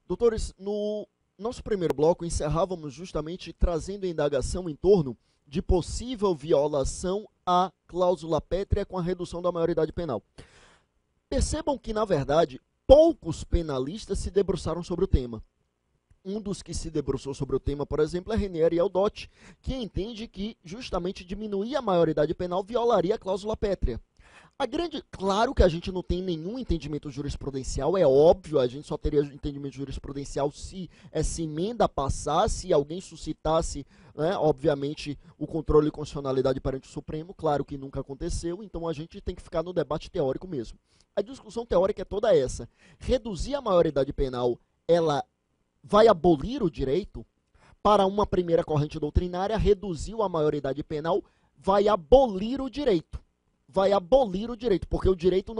Doutores, no nosso primeiro bloco encerrávamos justamente trazendo a indagação em torno de possível violação à cláusula pétrea com a redução da maioridade penal. Percebam que, na verdade, poucos penalistas se debruçaram sobre o tema. Um dos que se debruçou sobre o tema, por exemplo, é René Ariel Dott, que entende que justamente diminuir a maioridade penal violaria a cláusula pétrea. Claro que a gente não tem nenhum entendimento jurisprudencial, é óbvio, a gente só teria entendimento jurisprudencial se essa emenda passasse e alguém suscitasse, né, obviamente, o controle de constitucionalidade perante o Supremo, claro que nunca aconteceu, então a gente tem que ficar no debate teórico mesmo. A discussão teórica é toda essa. Reduzir a maioridade penal, ela vai abolir o direito? Para uma primeira corrente doutrinária, reduzir a maioridade penal vai abolir o direito. Vai abolir o direito, porque o direito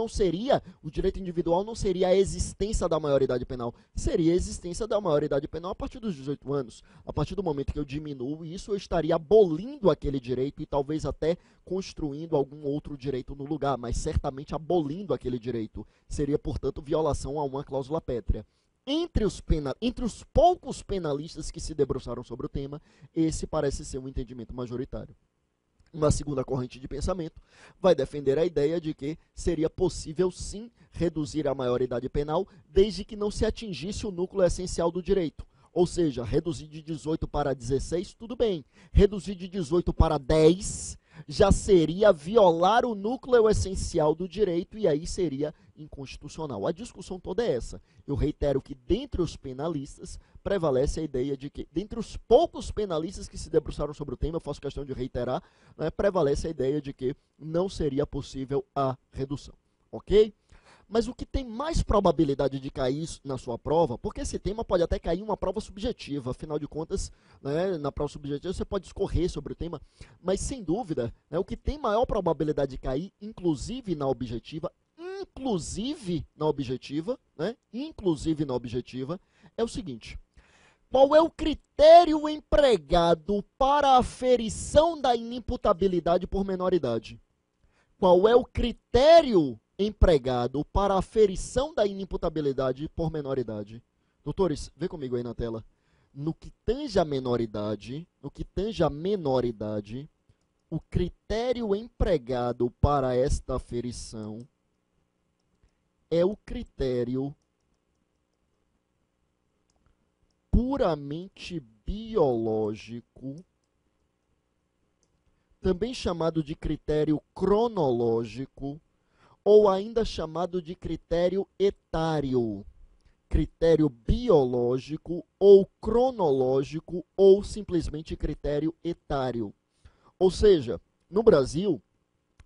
individual não seria a existência da maioridade penal, seria a existência da maioridade penal a partir dos 18 anos. A partir do momento que eu diminuo isso, eu estaria abolindo aquele direito e talvez até construindo algum outro direito no lugar, mas certamente abolindo aquele direito. Seria, portanto, violação a uma cláusula pétrea. Entre os poucos penalistas que se debruçaram sobre o tema, esse parece ser um entendimento majoritário. Uma segunda corrente de pensamento vai defender a ideia de que seria possível sim reduzir a maioridade penal desde que não se atingisse o núcleo essencial do direito. Ou seja, reduzir de 18 para 16, tudo bem. Reduzir de 18 para 10 já seria violar o núcleo essencial do direito e aí seria inconstitucional. A discussão toda é essa. Eu reitero que dentre os penalistas prevalece a ideia de que, dentre os poucos penalistas que se debruçaram sobre o tema, eu faço questão de reiterar, né, prevalece a ideia de que não seria possível a redução. Ok? Mas o que tem mais probabilidade de cair na sua prova, porque esse tema pode até cair em uma prova subjetiva, afinal de contas, né, na prova subjetiva você pode discorrer sobre o tema, mas sem dúvida, né, o que tem maior probabilidade de cair, inclusive na objetiva, é o seguinte: qual é o critério empregado para a aferição da inimputabilidade por menoridade? Qual é o critério empregado para a aferição da inimputabilidade por menoridade? Doutores, vê comigo aí na tela. No que tange a menoridade, o critério empregado para esta aferição é o critério puramente biológico, também chamado de critério cronológico, ou ainda chamado de critério etário. Critério biológico ou cronológico ou simplesmente critério etário. Ou seja, no Brasil,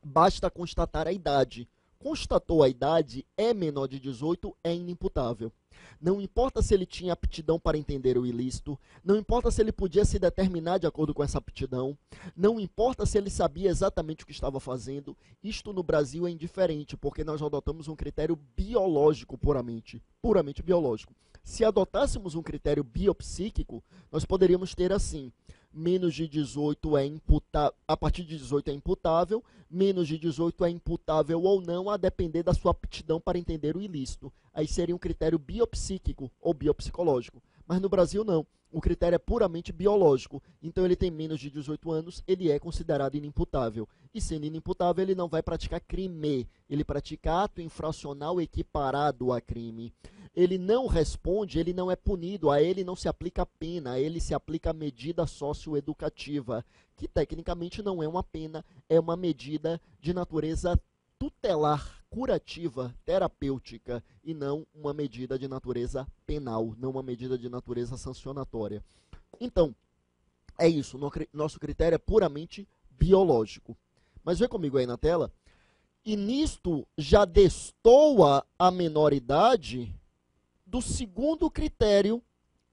basta constatar a idade. Constatou a idade, é menor de 18, é inimputável. Não importa se ele tinha aptidão para entender o ilícito, não importa se ele podia se determinar de acordo com essa aptidão, não importa se ele sabia exatamente o que estava fazendo, isto no Brasil é indiferente, porque nós adotamos um critério biológico puramente biológico. Se adotássemos um critério biopsíquico, nós poderíamos ter assim: menos de 18 é imputável, a partir de 18 é imputável, menos de 18 é imputável ou não, a depender da sua aptidão para entender o ilícito. Aí seria um critério biopsíquico ou biopsicológico. Mas no Brasil não. O critério é puramente biológico. Então ele tem menos de 18 anos, ele é considerado inimputável. E sendo inimputável, ele não vai praticar crime. Ele pratica ato infracional equiparado a crime. Ele não responde, ele não é punido, a ele não se aplica pena, a ele se aplica a medida socioeducativa, que tecnicamente não é uma pena, é uma medida de natureza tutelar, curativa, terapêutica, e não uma medida de natureza penal, não uma medida de natureza sancionatória. Então, é isso, nosso critério é puramente biológico. Mas vê comigo aí na tela, e nisto já destoa a menoridade do segundo critério,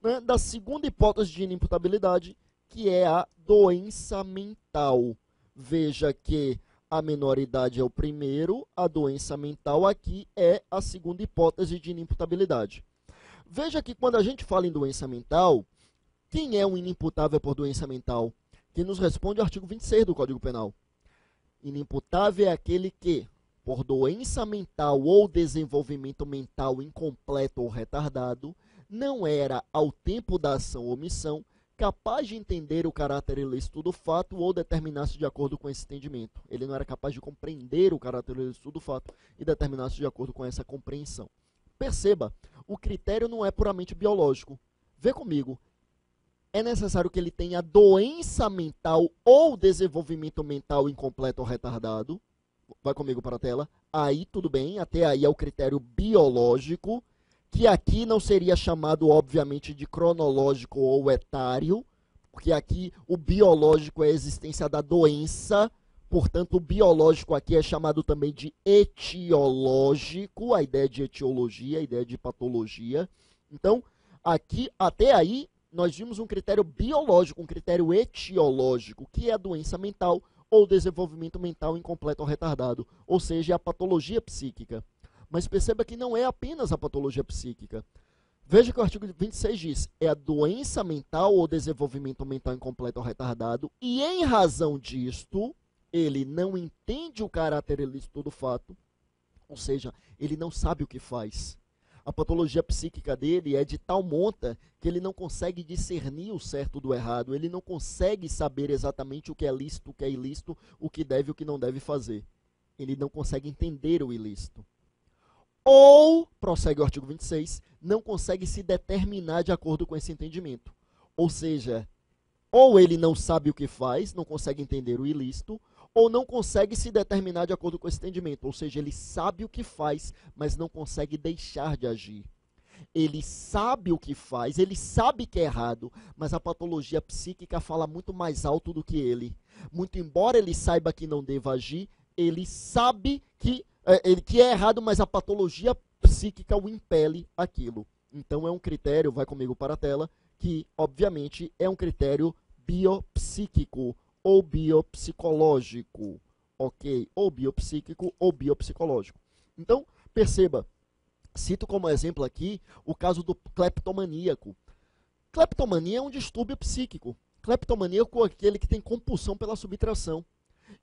né, da segunda hipótese de inimputabilidade, que é a doença mental. Veja que a menoridade é o primeiro, a doença mental aqui é a segunda hipótese de inimputabilidade. Veja que quando a gente fala em doença mental, quem é um inimputável por doença mental? Quem nos responde é o artigo 26 do Código Penal. Inimputável é aquele que, por doença mental ou desenvolvimento mental incompleto ou retardado, não era, ao tempo da ação ou omissão, capaz de entender o caráter ilícito do fato ou determinar-se de acordo com esse entendimento. Ele não era capaz de compreender o caráter ilícito do fato e determinar-se de acordo com essa compreensão. Perceba, o critério não é puramente biológico. Vê comigo, é necessário que ele tenha doença mental ou desenvolvimento mental incompleto ou retardado. Vai comigo para a tela. Aí tudo bem, até aí é o critério biológico, que aqui não seria chamado, obviamente, de cronológico ou etário, porque aqui o biológico é a existência da doença, portanto, o biológico aqui é chamado também de etiológico, a ideia de etiologia, a ideia de patologia. Então, aqui, até aí, nós vimos um critério biológico, um critério etiológico, que é a doença mental ou desenvolvimento mental incompleto ou retardado, ou seja, a patologia psíquica. Mas perceba que não é apenas a patologia psíquica. Veja que o artigo 26 diz, é a doença mental ou desenvolvimento mental incompleto ou retardado, e em razão disto, ele não entende o caráter ilícito do fato, ou seja, ele não sabe o que faz. A patologia psíquica dele é de tal monta que ele não consegue discernir o certo do errado, ele não consegue saber exatamente o que é lícito, o que é ilícito, o que deve e o que não deve fazer. Ele não consegue entender o ilícito. Ou, prossegue o artigo 26, não consegue se determinar de acordo com esse entendimento. Ou seja, ou ele não sabe o que faz, não consegue entender o ilícito, ou não consegue se determinar de acordo com esse entendimento. Ou seja, ele sabe o que faz, mas não consegue deixar de agir. Ele sabe o que faz, ele sabe que é errado, mas a patologia psíquica fala muito mais alto do que ele. Muito embora ele saiba que não deva agir, ele sabe que é errado, mas a patologia psíquica o impele aquilo. Então é um critério, vai comigo para a tela, que obviamente é um critério biopsíquico ou biopsicológico, ok? Ou biopsíquico ou biopsicológico. Então, perceba, cito como exemplo aqui o caso do cleptomaníaco. Cleptomania é um distúrbio psíquico. Cleptomaníaco é aquele que tem compulsão pela subtração.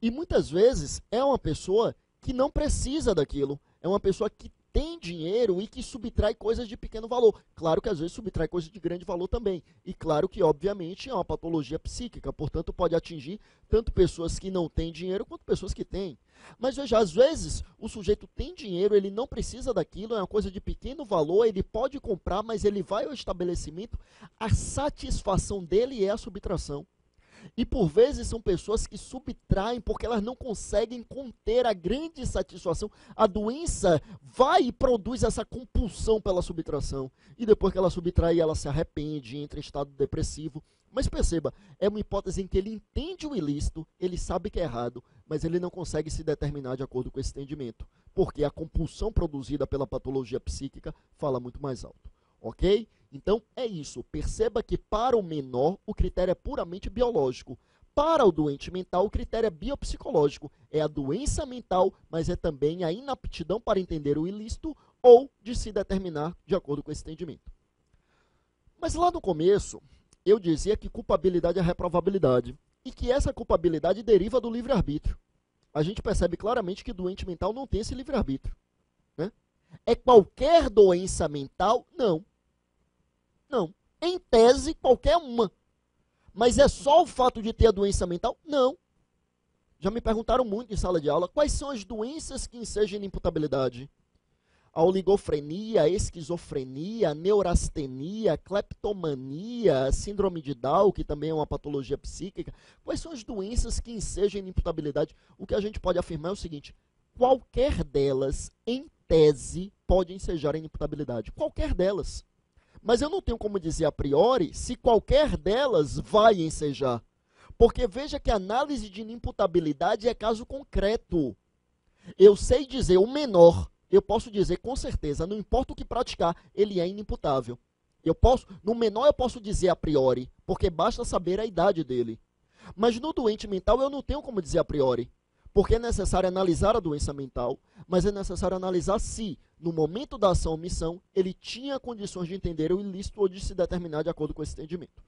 E muitas vezes é uma pessoa que não precisa daquilo. É uma pessoa que tem dinheiro e que subtrai coisas de pequeno valor. Claro que às vezes subtrai coisas de grande valor também. E claro que, obviamente, é uma patologia psíquica. Portanto, pode atingir tanto pessoas que não têm dinheiro quanto pessoas que têm. Mas veja, às vezes o sujeito tem dinheiro, ele não precisa daquilo, é uma coisa de pequeno valor, ele pode comprar, mas ele vai ao estabelecimento, a satisfação dele é a subtração. E por vezes são pessoas que subtraem porque elas não conseguem conter a grande satisfação. A doença vai e produz essa compulsão pela subtração. E depois que ela subtrai, ela se arrepende, entra em estado depressivo. Mas perceba, é uma hipótese em que ele entende o ilícito, ele sabe que é errado, mas ele não consegue se determinar de acordo com esse entendimento. Porque a compulsão produzida pela patologia psíquica fala muito mais alto. Ok? Então, é isso. Perceba que para o menor, o critério é puramente biológico. Para o doente mental, o critério é biopsicológico. É a doença mental, mas é também a inaptidão para entender o ilícito ou de se determinar de acordo com esse entendimento. Mas lá no começo, eu dizia que culpabilidade é reprovabilidade e que essa culpabilidade deriva do livre-arbítrio. A gente percebe claramente que o doente mental não tem esse livre-arbítrio, né? É qualquer doença mental? Não. Não. Em tese, qualquer uma. Mas é só o fato de ter a doença mental? Não. Já me perguntaram muito em sala de aula quais são as doenças que ensejam inimputabilidade. A oligofrenia, a esquizofrenia, a neurastenia, a cleptomania, a síndrome de Down, que também é uma patologia psíquica. Quais são as doenças que ensejam inimputabilidade? O que a gente pode afirmar é o seguinte: qualquer delas, em tese, pode ensejar a inimputabilidade. Qualquer delas. Mas eu não tenho como dizer a priori se qualquer delas vai ensejar. Porque veja que a análise de inimputabilidade é caso concreto. Eu sei dizer o menor, eu posso dizer com certeza, não importa o que praticar, ele é inimputável. No menor eu posso dizer a priori, porque basta saber a idade dele. Mas no doente mental eu não tenho como dizer a priori. Porque é necessário analisar a doença mental, mas é necessário analisar se, no momento da ação ou omissão, ele tinha condições de entender o ilícito ou de se determinar de acordo com esse entendimento.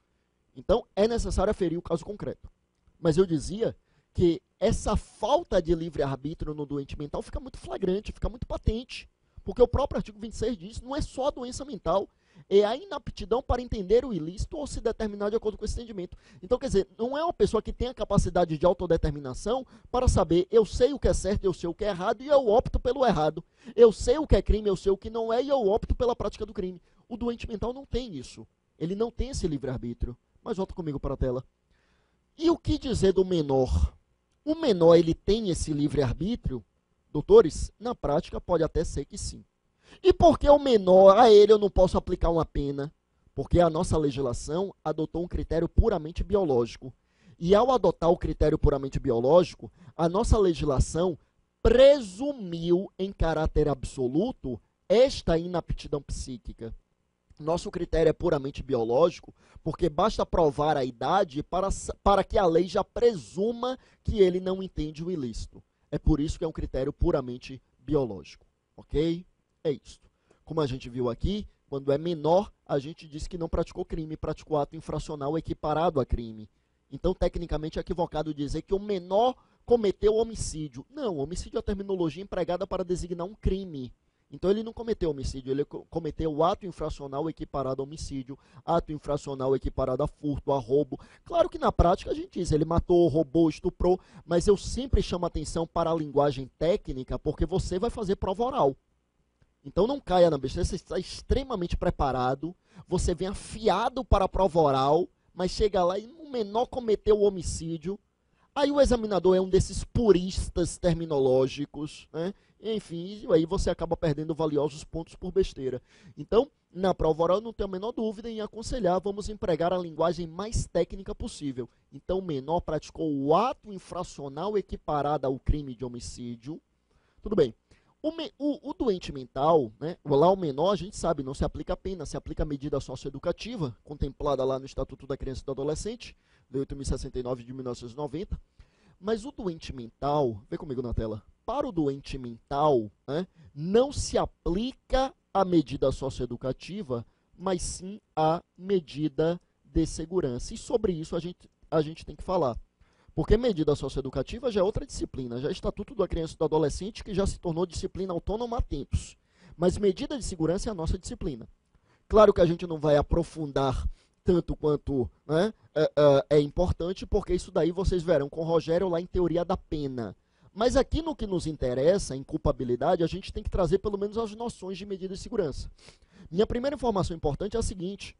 Então, é necessário aferir o caso concreto. Mas eu dizia que essa falta de livre-arbítrio no doente mental fica muito flagrante, fica muito patente. Porque o próprio artigo 26 diz, não é só a doença mental, é a inaptidão para entender o ilícito ou se determinar de acordo com esse entendimento. Então, quer dizer, não é uma pessoa que tem a capacidade de autodeterminação para saber, eu sei o que é certo, eu sei o que é errado e eu opto pelo errado. Eu sei o que é crime, eu sei o que não é e eu opto pela prática do crime. O doente mental não tem isso. Ele não tem esse livre-arbítrio. Mas volta comigo para a tela. E o que dizer do menor? O menor, ele tem esse livre-arbítrio? Doutores, na prática pode até ser que sim. E por que o menor, a ele eu não posso aplicar uma pena? Porque a nossa legislação adotou um critério puramente biológico. E ao adotar o critério puramente biológico, a nossa legislação presumiu em caráter absoluto esta inaptidão psíquica. Nosso critério é puramente biológico, porque basta provar a idade para que a lei já presuma que ele não entende o ilícito. É por isso que é um critério puramente biológico, ok? É isso. Como a gente viu aqui, quando é menor, a gente diz que não praticou crime, praticou ato infracional equiparado a crime. Então, tecnicamente, é equivocado dizer que o menor cometeu homicídio. Não, homicídio é a terminologia empregada para designar um crime. Então, ele não cometeu homicídio, ele cometeu o ato infracional equiparado a homicídio, ato infracional equiparado a furto, a roubo. Claro que na prática a gente diz, ele matou, roubou, estuprou, mas eu sempre chamo atenção para a linguagem técnica, porque você vai fazer prova oral. Então não caia na besteira, você está extremamente preparado, você vem afiado para a prova oral, mas chega lá e o menor cometeu o homicídio. Aí o examinador é um desses puristas terminológicos, né? Enfim, aí você acaba perdendo valiosos pontos por besteira. Então, na prova oral, não tenho a menor dúvida em aconselhar, vamos empregar a linguagem mais técnica possível. Então, o menor praticou o ato infracional equiparado ao crime de homicídio. Tudo bem. O doente mental, né, lá o menor, a gente sabe, não se aplica a pena, se aplica a medida socioeducativa, contemplada lá no Estatuto da Criança e do Adolescente, de 8.069 de 1990. Mas o doente mental, vê comigo na tela, para o doente mental, né, não se aplica a medida socioeducativa, mas sim a medida de segurança. E sobre isso a gente tem que falar. Porque medida socioeducativa já é outra disciplina, já é Estatuto da Criança e do Adolescente, que já se tornou disciplina autônoma há tempos. Mas medida de segurança é a nossa disciplina. Claro que a gente não vai aprofundar tanto quanto, né, é importante, porque isso daí vocês verão com o Rogério lá em Teoria da Pena. Mas aqui no que nos interessa, em culpabilidade, a gente tem que trazer pelo menos as noções de medida de segurança. Minha primeira informação importante é a seguinte: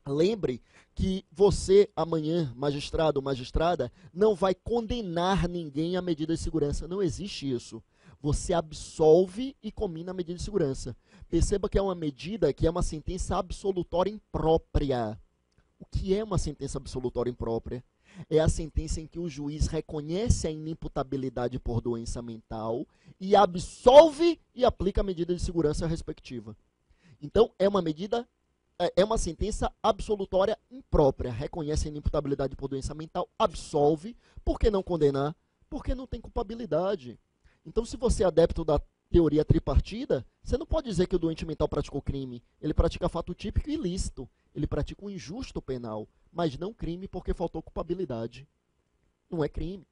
lembre que você, amanhã, magistrado ou magistrada, não vai condenar ninguém à medida de segurança. Não existe isso. Você absolve e comina a medida de segurança. Perceba que é uma medida, que é uma sentença absolutória imprópria. O que é uma sentença absolutória imprópria? É a sentença em que o juiz reconhece a inimputabilidade por doença mental e absolve e aplica a medida de segurança respectiva. Então, é uma sentença absolutória imprópria. Reconhece a inimputabilidade por doença mental, absolve. Por que não condenar? Porque não tem culpabilidade. Então, se você é adepto da teoria tripartida, você não pode dizer que o doente mental praticou crime. Ele pratica fato típico e ilícito. Ele pratica um injusto penal, mas não crime porque faltou culpabilidade. Não é crime.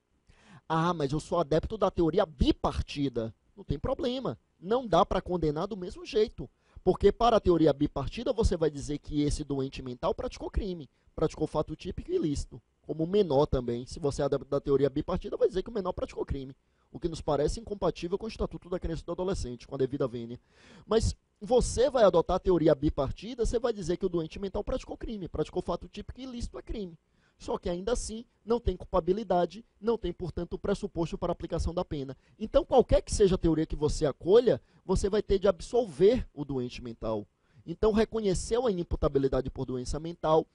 Ah, mas eu sou adepto da teoria bipartida. Não tem problema. Não dá para condenar do mesmo jeito. Porque para a teoria bipartida, você vai dizer que esse doente mental praticou crime, praticou fato típico e ilícito. Como o menor também. Se você é adepto da teoria bipartida, vai dizer que o menor praticou crime. O que nos parece incompatível com o Estatuto da Criança e do Adolescente, com a devida vênia. Mas você vai adotar a teoria bipartida, você vai dizer que o doente mental praticou crime, praticou fato típico e ilícito é crime. Só que ainda assim não tem culpabilidade, não tem, portanto, o pressuposto para a aplicação da pena. Então, qualquer que seja a teoria que você acolha, você vai ter de absolver o doente mental. Então, reconheceu a inimputabilidade por doença mental,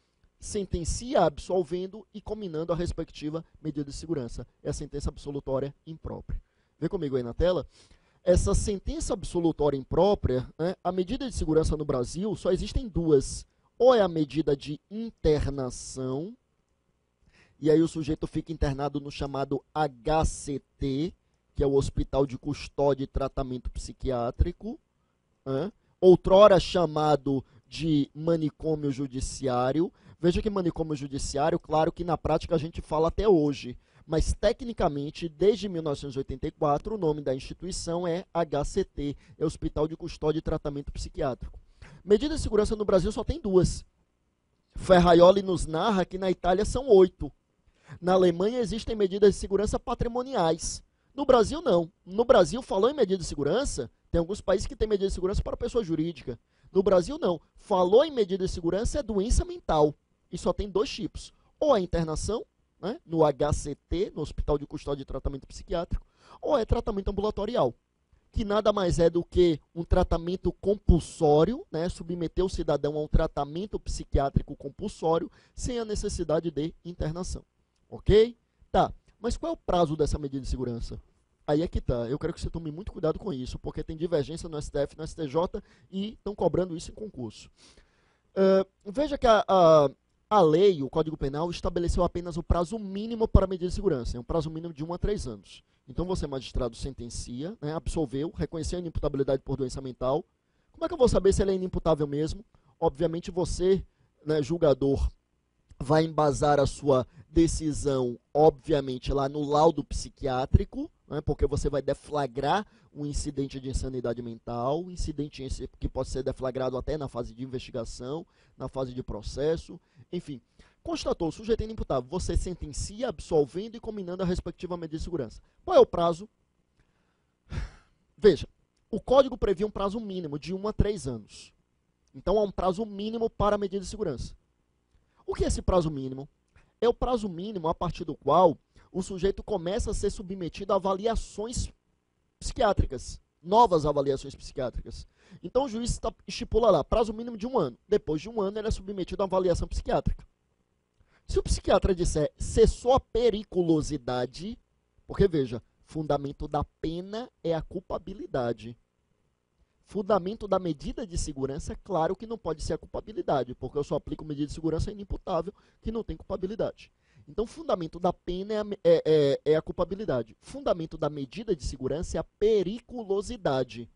sentencia absolvendo e combinando a respectiva medida de segurança. É a sentença absolutória imprópria. Vê comigo aí na tela. Essa sentença absolutória imprópria, né, a medida de segurança no Brasil só existem duas. Ou é a medida de internação, e aí o sujeito fica internado no chamado HCT, que é o Hospital de Custódia e Tratamento Psiquiátrico, outrora chamado de manicômio judiciário. Veja que manicômio judiciário, claro que na prática a gente fala até hoje, mas tecnicamente, desde 1984, o nome da instituição é HCT, é Hospital de Custódia e Tratamento Psiquiátrico. Medida de segurança no Brasil só tem 2. Ferraioli nos narra que na Itália são 8. Na Alemanha existem medidas de segurança patrimoniais. No Brasil, não. No Brasil, falou em medida de segurança, tem alguns países que têm medida de segurança para pessoa jurídica. No Brasil, não. Falou em medida de segurança é doença mental. E só tem 2 tipos. Ou a internação, né, no HCT, no Hospital de Custódia e Tratamento Psiquiátrico, ou é tratamento ambulatorial, que nada mais é do que um tratamento compulsório, né, submeter o cidadão a um tratamento psiquiátrico compulsório sem a necessidade de internação. Ok? Tá, mas qual é o prazo dessa medida de segurança? Aí é que tá, eu quero que você tome muito cuidado com isso, porque tem divergência no STF, no STJ e estão cobrando isso em concurso. Veja que a lei, o Código Penal, estabeleceu apenas o prazo mínimo para a medida de segurança, é um prazo mínimo de 1 a 3 anos. Então você, magistrado, sentencia, né, absolveu, reconheceu a inimputabilidade por doença mental. Como é que eu vou saber se ele é inimputável mesmo? Obviamente você, né, julgador, vai embasar a sua decisão, obviamente, lá no laudo psiquiátrico, né, porque você vai deflagrar um incidente de insanidade mental, um incidente que pode ser deflagrado até na fase de investigação, na fase de processo, enfim. Constatou o sujeito inimputável, você sentencia absolvendo e combinando a respectiva medida de segurança. Qual é o prazo? Veja, o Código previa um prazo mínimo de 1 a 3 anos. Então há um prazo mínimo para a medida de segurança. O que é esse prazo mínimo? É o prazo mínimo a partir do qual o sujeito começa a ser submetido a avaliações psiquiátricas, novas avaliações psiquiátricas. Então o juiz estipula lá, prazo mínimo de 1 ano. Depois de 1 ano ele é submetido a avaliação psiquiátrica. Se o psiquiatra disser cessou a periculosidade, porque veja, fundamento da pena é a culpabilidade. Fundamento da medida de segurança, claro que não pode ser a culpabilidade, porque eu só aplico medida de segurança inimputável, que não tem culpabilidade. Então, fundamento da pena é a culpabilidade. Fundamento da medida de segurança é a periculosidade.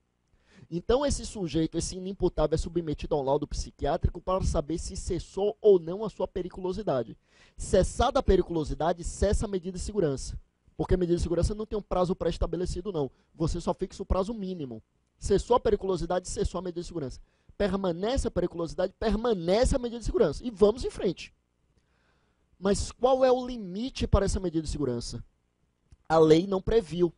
Então, esse sujeito, esse inimputável, é submetido ao laudo psiquiátrico para saber se cessou ou não a sua periculosidade. Cessada a periculosidade, cessa a medida de segurança. Porque a medida de segurança não tem um prazo pré-estabelecido, não. Você só fixa o prazo mínimo. Cessou a periculosidade, cessou a medida de segurança. Permanece a periculosidade, permanece a medida de segurança. E vamos em frente. Mas qual é o limite para essa medida de segurança? A lei não previu.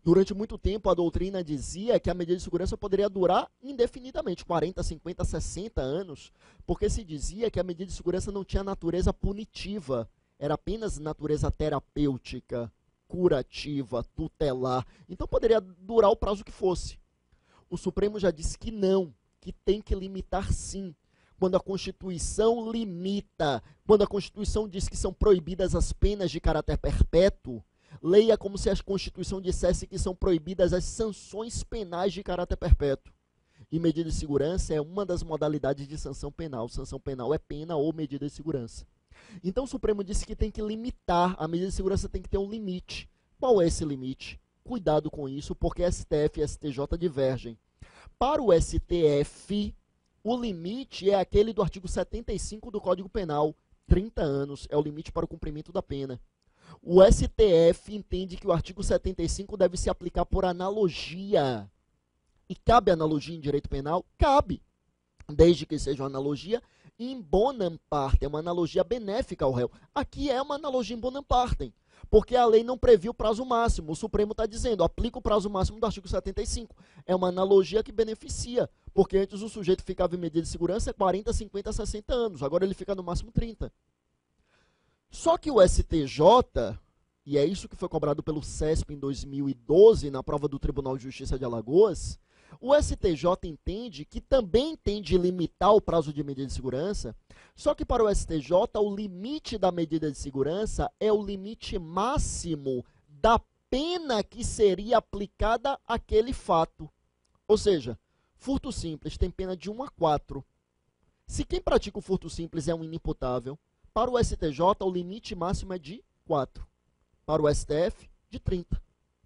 Durante muito tempo, a doutrina dizia que a medida de segurança poderia durar indefinidamente, 40, 50, 60 anos, porque se dizia que a medida de segurança não tinha natureza punitiva, era apenas natureza terapêutica, curativa, tutelar. Então poderia durar o prazo que fosse. O Supremo já disse que não, que tem que limitar sim. Quando a Constituição limita, quando a Constituição diz que são proibidas as penas de caráter perpétuo, leia como se a Constituição dissesse que são proibidas as sanções penais de caráter perpétuo. E medida de segurança é uma das modalidades de sanção penal. Sanção penal é pena ou medida de segurança. Então o Supremo disse que tem que limitar, a medida de segurança tem que ter um limite. Qual é esse limite? Cuidado com isso, porque STF e STJ divergem. Para o STF, o limite é aquele do artigo 75 do Código Penal, 30 anos, é o limite para o cumprimento da pena. O STF entende que o artigo 75 deve se aplicar por analogia. E cabe analogia em direito penal? Cabe, desde que seja uma analogia in bonam partem, é uma analogia benéfica ao réu. Aqui é uma analogia in bonam partem, porque a lei não previu o prazo máximo. O Supremo está dizendo, aplica o prazo máximo do artigo 75. É uma analogia que beneficia, porque antes o sujeito ficava em medida de segurança 40, 50, 60 anos, agora ele fica no máximo 30. Só que o STJ, e é isso que foi cobrado pelo CESP em 2012, na prova do Tribunal de Justiça de Alagoas, o STJ entende que também tem de limitar o prazo de medida de segurança, só que para o STJ o limite da medida de segurança é o limite máximo da pena que seria aplicada àquele fato. Ou seja, furto simples tem pena de 1 a 4. Se quem pratica o furto simples é um inimputável, para o STJ o limite máximo é de 4. Para o STF, de 30.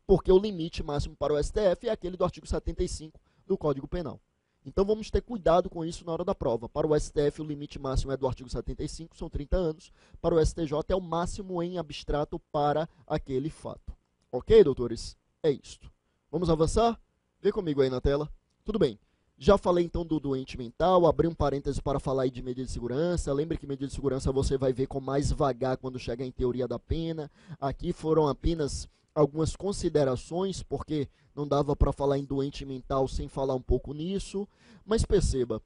Porque o limite máximo para o STF é aquele do artigo 75 do Código Penal. Então vamos ter cuidado com isso na hora da prova. Para o STF o limite máximo é do artigo 75, são 30 anos. Para o STJ é o máximo em abstrato para aquele fato. Ok, doutores? É isto. Vamos avançar? Vê comigo aí na tela. Tudo bem. Já falei então do doente mental, abri um parêntese para falar aí de medida de segurança. Lembre que medida de segurança você vai ver com mais vagar quando chegar em teoria da pena. Aqui foram apenas algumas considerações, porque não dava para falar em doente mental sem falar um pouco nisso. Mas perceba,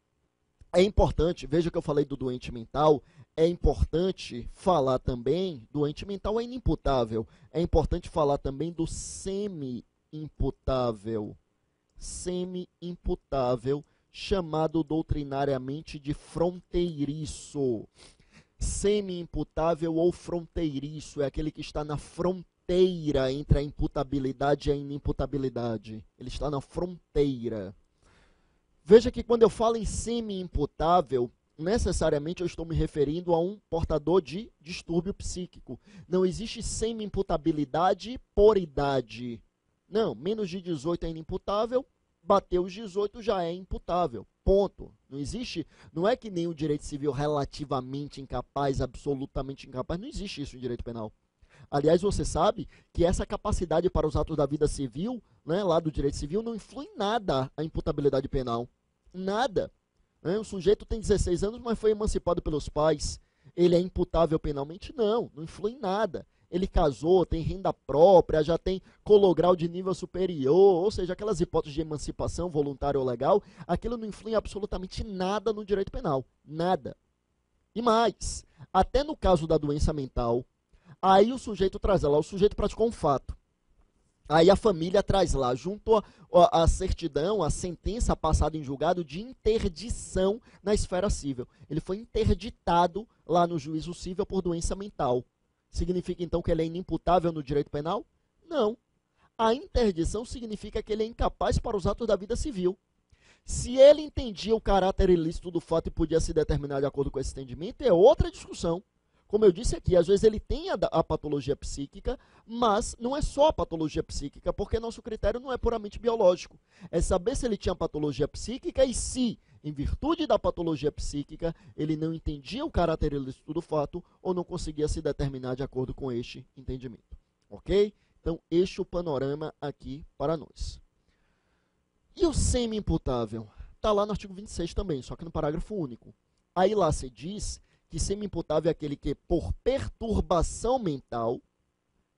é importante, veja que eu falei do doente mental, é importante falar também, doente mental é inimputável, é importante falar também do semi-imputável. Semi-imputável, chamado doutrinariamente de fronteiriço. Semi-imputável ou fronteiriço é aquele que está na fronteira entre a imputabilidade e a inimputabilidade. Ele está na fronteira. Veja que quando eu falo em semi-imputável, necessariamente eu estou me referindo a um portador de distúrbio psíquico. Não existe semi-imputabilidade por idade. Não, menos de 18 é inimputável, bateu os 18 já é imputável. Ponto. Não existe, não é que nem o direito civil relativamente incapaz, absolutamente incapaz, não existe isso em direito penal. Aliás, você sabe que essa capacidade para os atos da vida civil, né, lá do direito civil, não influi em nada a imputabilidade penal. Nada. O sujeito tem 16 anos, mas foi emancipado pelos pais. Ele é imputável penalmente? Não, não influi em nada. Ele casou, tem renda própria, já tem colograu de nível superior, ou seja, aquelas hipóteses de emancipação voluntária ou legal, aquilo não influi em absolutamente nada no direito penal. Nada. E mais, até no caso da doença mental, aí o sujeito traz lá, o sujeito praticou um fato. Aí a família traz lá, junto a certidão, a sentença passada em julgado de interdição na esfera civil. Ele foi interditado lá no juízo civil por doença mental. Significa então que ele é inimputável no direito penal? Não. A interdição significa que ele é incapaz para os atos da vida civil. Se ele entendia o caráter ilícito do fato e podia se determinar de acordo com esse entendimento, é outra discussão. Como eu disse aqui, às vezes ele tem a patologia psíquica, mas não é só a patologia psíquica, porque nosso critério não é puramente biológico. É saber se ele tinha patologia psíquica e se, em virtude da patologia psíquica, ele não entendia o caráter ilícito do fato ou não conseguia se determinar de acordo com este entendimento. Ok? Então, este é o panorama aqui para nós. E o semi-imputável? Está lá no artigo 26 também, só que no parágrafo único. Aí lá se diz que semi-imputável é aquele que, por perturbação mental,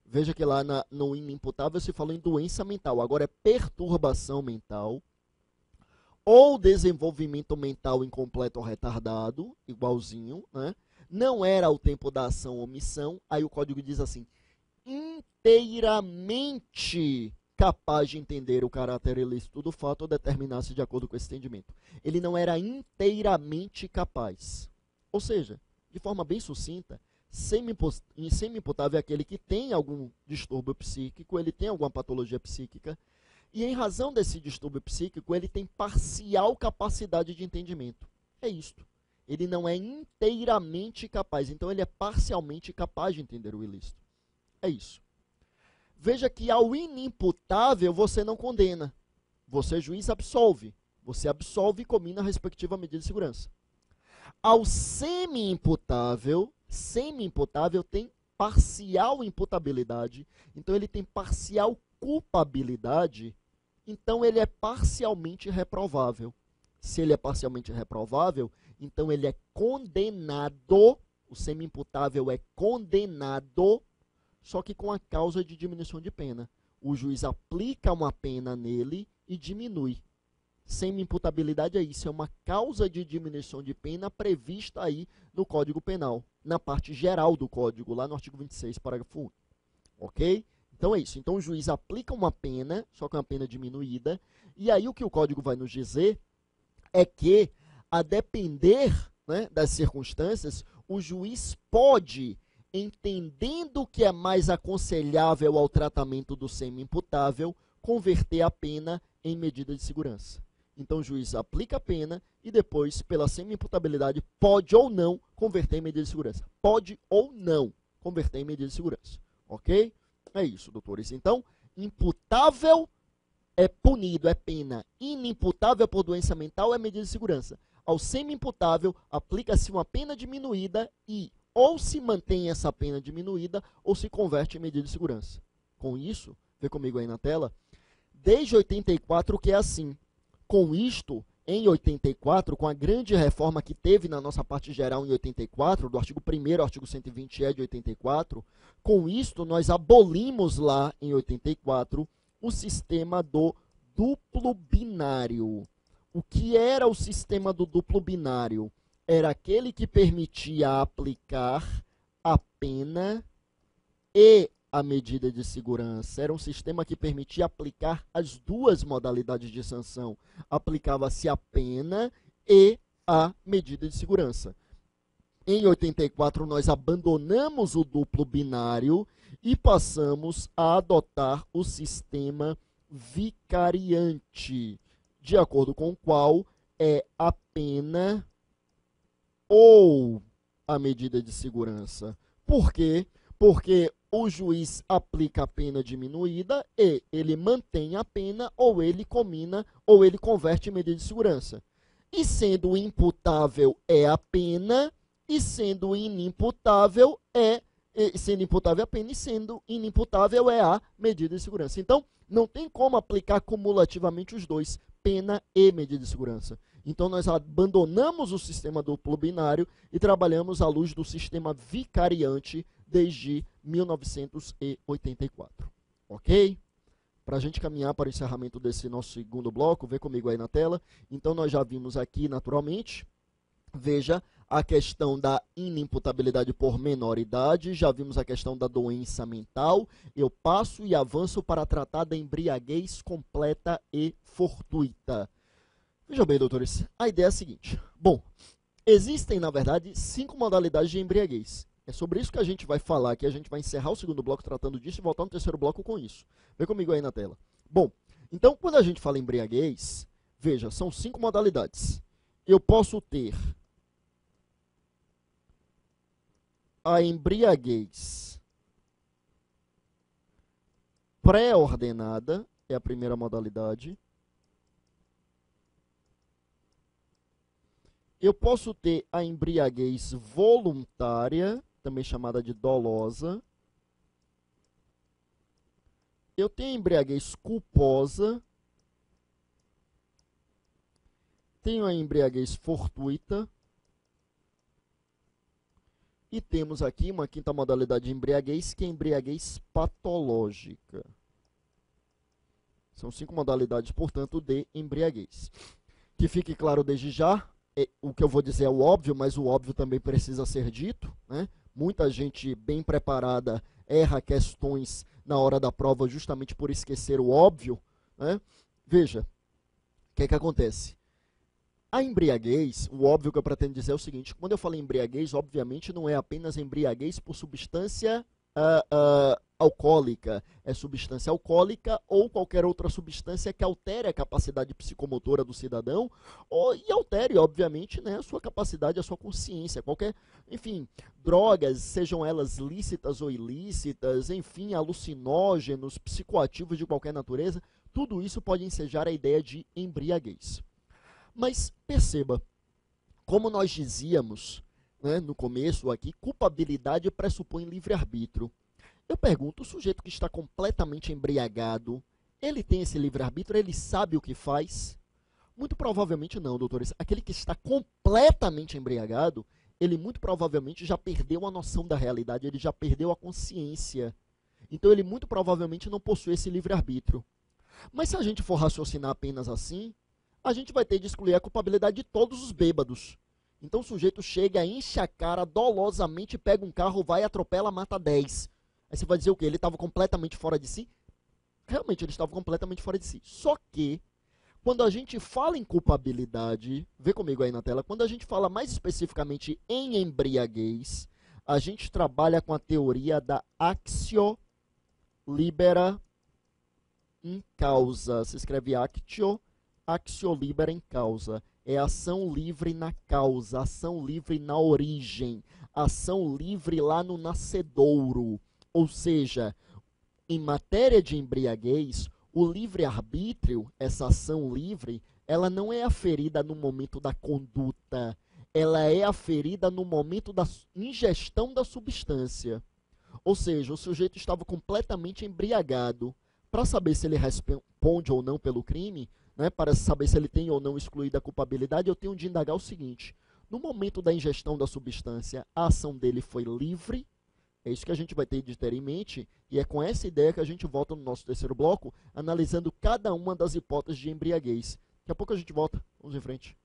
veja que lá no inimputável se falou em doença mental, agora é perturbação mental, ou desenvolvimento mental incompleto ou retardado, igualzinho, né? Não era ao tempo da ação ou omissão, aí o código diz assim, inteiramente capaz de entender o caráter ilícito do fato ou determinar-se de acordo com esse entendimento. Ele não era inteiramente capaz. Ou seja, de forma bem sucinta, semi-imputável é aquele que tem algum distúrbio psíquico, ele tem alguma patologia psíquica, e em razão desse distúrbio psíquico, ele tem parcial capacidade de entendimento. É isto. Ele não é inteiramente capaz, então ele é parcialmente capaz de entender o ilícito. É isso. Veja que ao inimputável você não condena. Você, juiz, absolve. Você absolve e comina a respectiva medida de segurança. Ao semi-imputável tem parcial imputabilidade, então ele tem parcial culpabilidade, então ele é parcialmente reprovável. Se ele é parcialmente reprovável, então ele é condenado, o semi-imputável é condenado, só que com a causa de diminuição de pena. O juiz aplica uma pena nele e diminui. Semi-imputabilidade é isso, é uma causa de diminuição de pena prevista aí no Código Penal, na parte geral do Código, lá no artigo 26, parágrafo 1. Ok? Então é isso. Então o juiz aplica uma pena, só que uma pena diminuída, e aí o que o Código vai nos dizer é que, a depender, né, das circunstâncias, o juiz pode, entendendo que é mais aconselhável ao tratamento do semi-imputável, converter a pena em medida de segurança. Então o juiz aplica a pena e depois, pela semi-imputabilidade, pode ou não converter em medida de segurança. Pode ou não converter em medida de segurança. Ok? É isso, doutores. Então, imputável é punido, é pena. Inimputável por doença mental é medida de segurança. Ao semi-imputável, aplica-se uma pena diminuída e ou se mantém essa pena diminuída ou se converte em medida de segurança. Com isso, vê comigo aí na tela, desde 84 que é assim. Com isto, em 84, com a grande reforma que teve na nossa parte geral em 84, do artigo 1º ao artigo 120E de 84, com isto nós abolimos lá em 84 o sistema do duplo binário. O que era o sistema do duplo binário? Era aquele que permitia aplicar a pena e a medida de segurança. Era um sistema que permitia aplicar as duas modalidades de sanção. Aplicava-se a pena e a medida de segurança. Em 84, nós abandonamos o duplo binário e passamos a adotar o sistema vicariante, de acordo com o qual é a pena ou a medida de segurança. Por quê? Porque o juiz aplica a pena diminuída e ele mantém a pena ou ele comina ou ele converte em medida de segurança. E sendo imputável é a pena e sendo inimputável sendo imputável a pena e sendo inimputável é a medida de segurança. Então, não tem como aplicar cumulativamente os dois, pena e medida de segurança. Então, nós abandonamos o sistema duplo binário e trabalhamos à luz do sistema vicariante desde 1984. Ok? Para a gente caminhar para o encerramento desse nosso segundo bloco, vê comigo aí na tela. Então, nós já vimos aqui, naturalmente, veja, a questão da inimputabilidade por menor idade, já vimos a questão da doença mental. Eu passo e avanço para tratar da embriaguez completa e fortuita. Veja bem, doutores, a ideia é a seguinte. Bom, existem, na verdade, 5 modalidades de embriaguez. É sobre isso que a gente vai falar aqui, a gente vai encerrar o segundo bloco tratando disso e voltar no terceiro bloco com isso. Vê comigo aí na tela. Bom, então, quando a gente fala em embriaguez, veja, são 5 modalidades. Eu posso ter a embriaguez pré-ordenada, é a primeira modalidade. Eu posso ter a embriaguez voluntária, também chamada de dolosa. Eu tenho a embriaguez culposa. Tenho a embriaguez fortuita. E temos aqui uma quinta modalidade de embriaguez, que é a embriaguez patológica. São 5 modalidades, portanto, de embriaguez. Que fique claro desde já, o que eu vou dizer é o óbvio, mas o óbvio também precisa ser dito, né? Muita gente bem preparada erra questões na hora da prova justamente por esquecer o óbvio, né? Veja, o que é que acontece? A embriaguez, o óbvio que eu pretendo dizer é o seguinte: quando eu falo em embriaguez, obviamente não é apenas embriaguez por substância alcoólica, é substância alcoólica ou qualquer outra substância que altere a capacidade psicomotora do cidadão e altere, obviamente, né, a sua capacidade, a sua consciência, qualquer, enfim, drogas, sejam elas lícitas ou ilícitas, enfim, alucinógenos, psicoativos de qualquer natureza, tudo isso pode ensejar a ideia de embriaguez. Mas perceba, como nós dizíamos, né, no começo aqui, culpabilidade pressupõe livre-arbítrio. Eu pergunto, o sujeito que está completamente embriagado, ele tem esse livre-arbítrio, ele sabe o que faz? Muito provavelmente não, doutores. Aquele que está completamente embriagado, ele muito provavelmente já perdeu a noção da realidade, ele já perdeu a consciência. Então ele muito provavelmente não possui esse livre-arbítrio. Mas se a gente for raciocinar apenas assim, a gente vai ter de excluir a culpabilidade de todos os bêbados. Então o sujeito chega, enche a cara dolosamente, pega um carro, vai, atropela, mata 10. Aí você vai dizer o quê? Ele estava completamente fora de si? Realmente, ele estava completamente fora de si. Só que, quando a gente fala em culpabilidade, vê comigo aí na tela, quando a gente fala mais especificamente em embriaguez, a gente trabalha com a teoria da actio libera in causa. Se escreve actio libera in causa. É ação livre na causa, ação livre na origem, ação livre lá no nascedouro. Ou seja, em matéria de embriaguez, o livre-arbítrio, essa ação livre, ela não é aferida no momento da conduta, ela é aferida no momento da ingestão da substância. Ou seja, o sujeito estava completamente embriagado. Para saber se ele responde ou não pelo crime, né, para saber se ele tem ou não excluído a culpabilidade, eu tenho de indagar o seguinte: no momento da ingestão da substância, a ação dele foi livre? É isso que a gente vai ter de ter em mente, e é com essa ideia que a gente volta no nosso terceiro bloco, analisando cada uma das hipóteses de embriaguez. Daqui a pouco a gente volta. Vamos em frente.